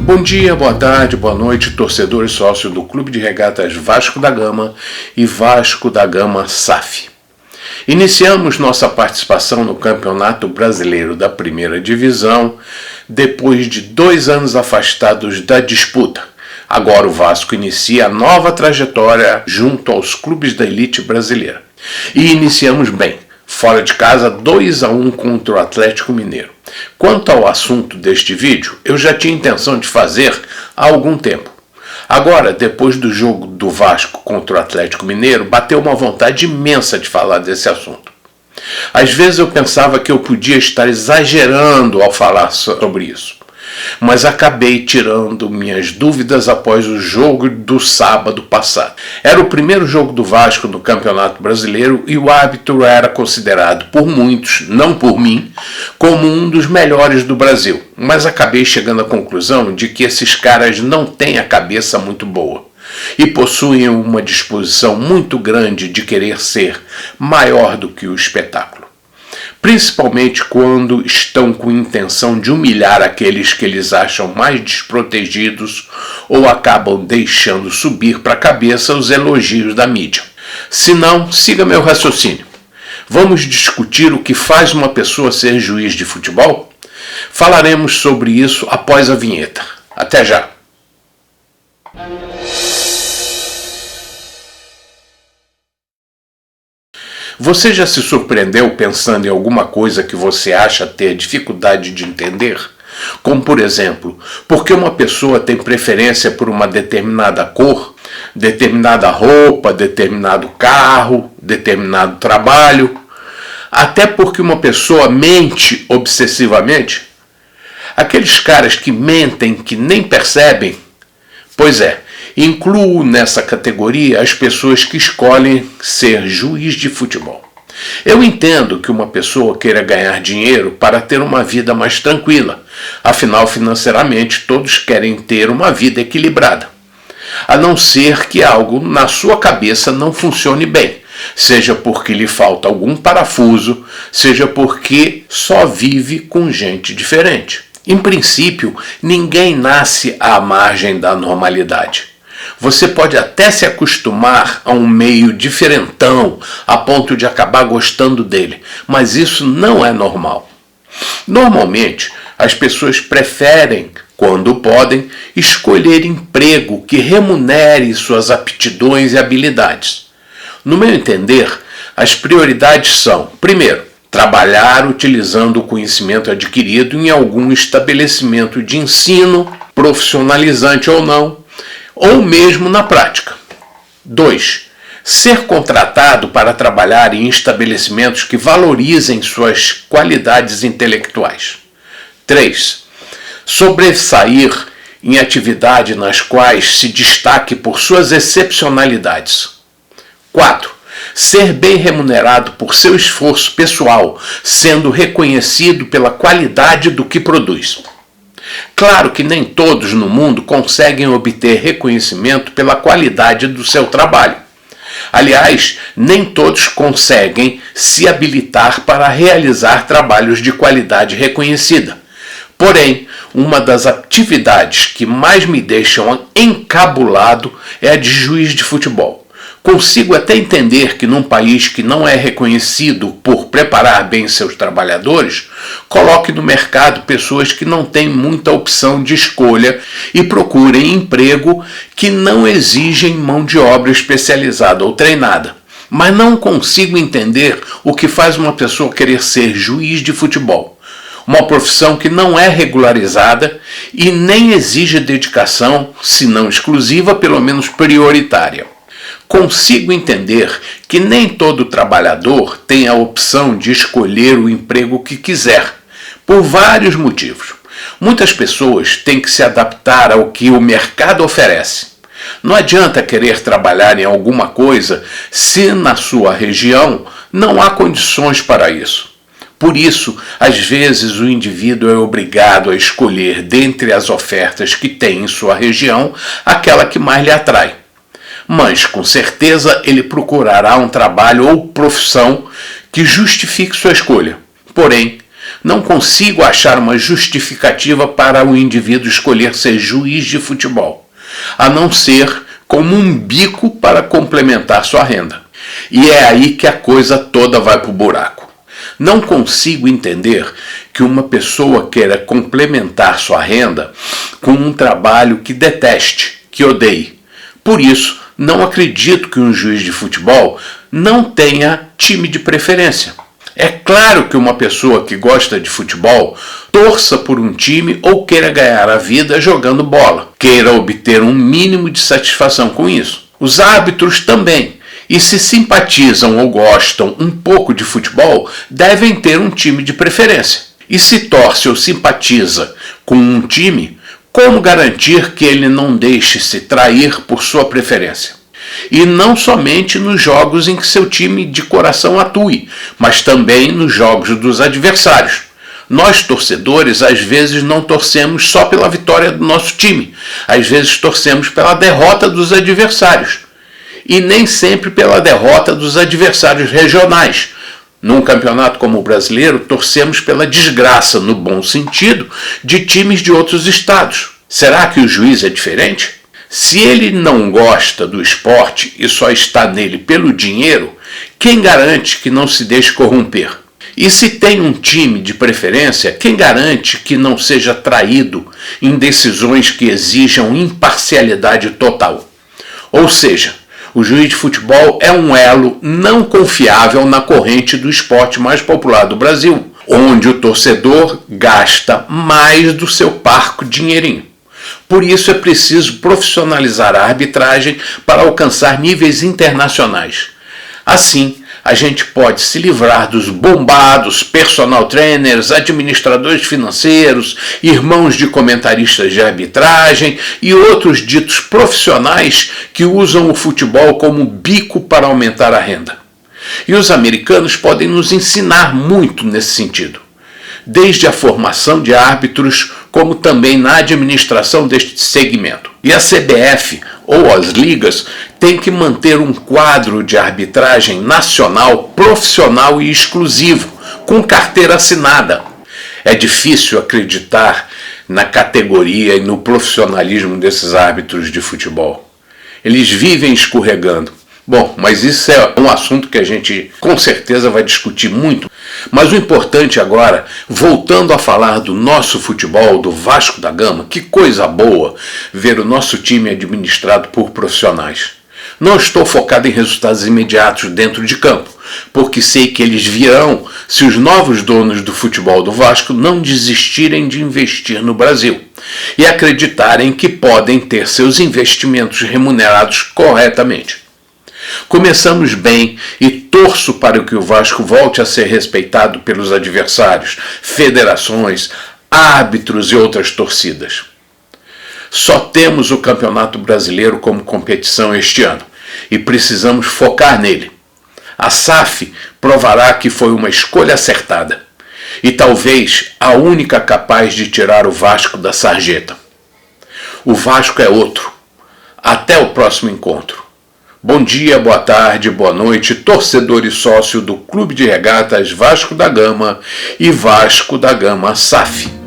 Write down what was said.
Bom dia, boa tarde, boa noite, torcedor e sócio do Clube de Regatas Vasco da Gama e Vasco da Gama SAF. Iniciamos nossa participação no Campeonato Brasileiro da Primeira Divisão depois de 2 anos afastados da disputa. Agora o Vasco inicia a nova trajetória junto aos clubes da elite brasileira. E iniciamos bem, fora de casa 2-1 contra o Atlético Mineiro. Quanto ao assunto deste vídeo, eu já tinha intenção de fazer há algum tempo. Agora, depois do jogo do Vasco contra o Atlético Mineiro, bateu uma vontade imensa de falar desse assunto. Às vezes eu pensava que eu podia estar exagerando ao falar sobre isso, mas acabei tirando minhas dúvidas após o jogo do sábado passado. Era o primeiro jogo do Vasco no Campeonato Brasileiro e o árbitro era considerado por muitos, não por mim, como um dos melhores do Brasil. Mas acabei chegando à conclusão de que esses caras não têm a cabeça muito boa e possuem uma disposição muito grande de querer ser maior do que o espetáculo. Principalmente quando estão com intenção de humilhar aqueles que eles acham mais desprotegidos ou acabam deixando subir para a cabeça os elogios da mídia. Se não, siga meu raciocínio. Vamos discutir o que faz uma pessoa ser juiz de futebol? Falaremos sobre isso após a vinheta. Até já! Você já se surpreendeu pensando em alguma coisa que você acha ter dificuldade de entender? Como, por exemplo, por que uma pessoa tem preferência por uma determinada cor, determinada roupa, determinado carro, determinado trabalho? Até porque uma pessoa mente obsessivamente? Aqueles caras que mentem, que nem percebem? Pois é. Incluo nessa categoria as pessoas que escolhem ser juiz de futebol. Eu entendo que uma pessoa queira ganhar dinheiro para ter uma vida mais tranquila, afinal, financeiramente, todos querem ter uma vida equilibrada. A não ser que algo na sua cabeça não funcione bem, seja porque lhe falta algum parafuso, seja porque só vive com gente diferente. Em princípio, ninguém nasce à margem da normalidade. Você pode até se acostumar a um meio diferentão, a ponto de acabar gostando dele, mas isso não é normal. Normalmente, as pessoas preferem, quando podem, escolher emprego que remunere suas aptidões e habilidades. No meu entender, as prioridades são, primeiro, trabalhar utilizando o conhecimento adquirido em algum estabelecimento de ensino, profissionalizante ou mesmo na prática. 2. Ser contratado para trabalhar em estabelecimentos que valorizem suas qualidades intelectuais. 3. Sobressair em atividades nas quais se destaque por suas excepcionalidades. 4. Ser bem remunerado por seu esforço pessoal, sendo reconhecido pela qualidade do que produz. Claro que nem todos no mundo conseguem obter reconhecimento pela qualidade do seu trabalho. Aliás, nem todos conseguem se habilitar para realizar trabalhos de qualidade reconhecida. Porém, uma das atividades que mais me deixam encabulado é a de juiz de futebol. Consigo até entender que num país que não é reconhecido por preparar bem seus trabalhadores, coloque no mercado pessoas que não têm muita opção de escolha e procurem emprego que não exigem mão de obra especializada ou treinada. Mas não consigo entender o que faz uma pessoa querer ser juiz de futebol. Uma profissão que não é regularizada e nem exige dedicação, se não exclusiva, pelo menos prioritária. Consigo entender que nem todo trabalhador tem a opção de escolher o emprego que quiser, por vários motivos. Muitas pessoas têm que se adaptar ao que o mercado oferece. Não adianta querer trabalhar em alguma coisa se na sua região não há condições para isso. Por isso, às vezes o indivíduo é obrigado a escolher dentre as ofertas que tem em sua região aquela que mais lhe atrai. Mas, com certeza, ele procurará um trabalho ou profissão que justifique sua escolha. Porém, Não consigo achar uma justificativa para o indivíduo escolher ser juiz de futebol, a não ser como um bico para complementar sua renda. E é aí que a coisa toda vai para o buraco. Não consigo entender que uma pessoa queira complementar sua renda com um trabalho que deteste, que odeie. Por isso, não acredito que um juiz de futebol não tenha time de preferência. É claro que uma pessoa que gosta de futebol torça por um time ou queira ganhar a vida jogando bola, queira obter um mínimo de satisfação com isso. Os árbitros também. E se simpatizam ou gostam um pouco de futebol, devem ter um time de preferência. E se torce ou simpatiza com um time, como garantir que ele não deixe se trair por sua preferência? E não somente nos jogos em que seu time de coração atue, mas também nos jogos dos adversários. Nós, torcedores, às vezes não torcemos só pela vitória do nosso time, às vezes torcemos pela derrota dos adversários. E nem sempre pela derrota dos adversários regionais. Num campeonato como o brasileiro, torcemos pela desgraça, no bom sentido, de times de outros estados. Será que o juiz é diferente? Se ele não gosta do esporte e só está nele pelo dinheiro, quem garante que não se deixe corromper? E se tem um time de preferência, quem garante que não seja traído em decisões que exijam imparcialidade total? Ou seja, o juiz de futebol é um elo não confiável na corrente do esporte mais popular do Brasil, onde o torcedor gasta mais do seu parco dinheirinho. Por isso é preciso profissionalizar a arbitragem para alcançar níveis internacionais. Assim, a gente pode se livrar dos bombados personal trainers, administradores financeiros, irmãos de comentaristas de arbitragem e outros ditos profissionais que usam o futebol como bico para aumentar a renda. E os americanos podem nos ensinar muito nesse sentido, desde a formação de árbitros, como também na administração deste segmento. E a CBF, ou as ligas, tem que manter um quadro de arbitragem nacional, profissional e exclusivo, com carteira assinada. É difícil acreditar na categoria e no profissionalismo desses árbitros de futebol. Eles vivem escorregando. Bom, mas isso é um assunto que a gente com certeza vai discutir muito. Mas o importante agora, voltando a falar do nosso futebol, do Vasco da Gama, que coisa boa ver o nosso time administrado por profissionais. Não estou focado em resultados imediatos dentro de campo, porque sei que eles virão se os novos donos do futebol do Vasco não desistirem de investir no Brasil e acreditarem que podem ter seus investimentos remunerados corretamente. Começamos bem e torço para que o Vasco volte a ser respeitado pelos adversários, federações, árbitros e outras torcidas. Só temos o Campeonato Brasileiro como competição este ano e precisamos focar nele. A SAF provará que foi uma escolha acertada e talvez a única capaz de tirar o Vasco da sarjeta. O Vasco é outro. Até o próximo encontro. Bom dia, boa tarde, boa noite, torcedor e sócio do Clube de Regatas Vasco da Gama e Vasco da Gama SAF.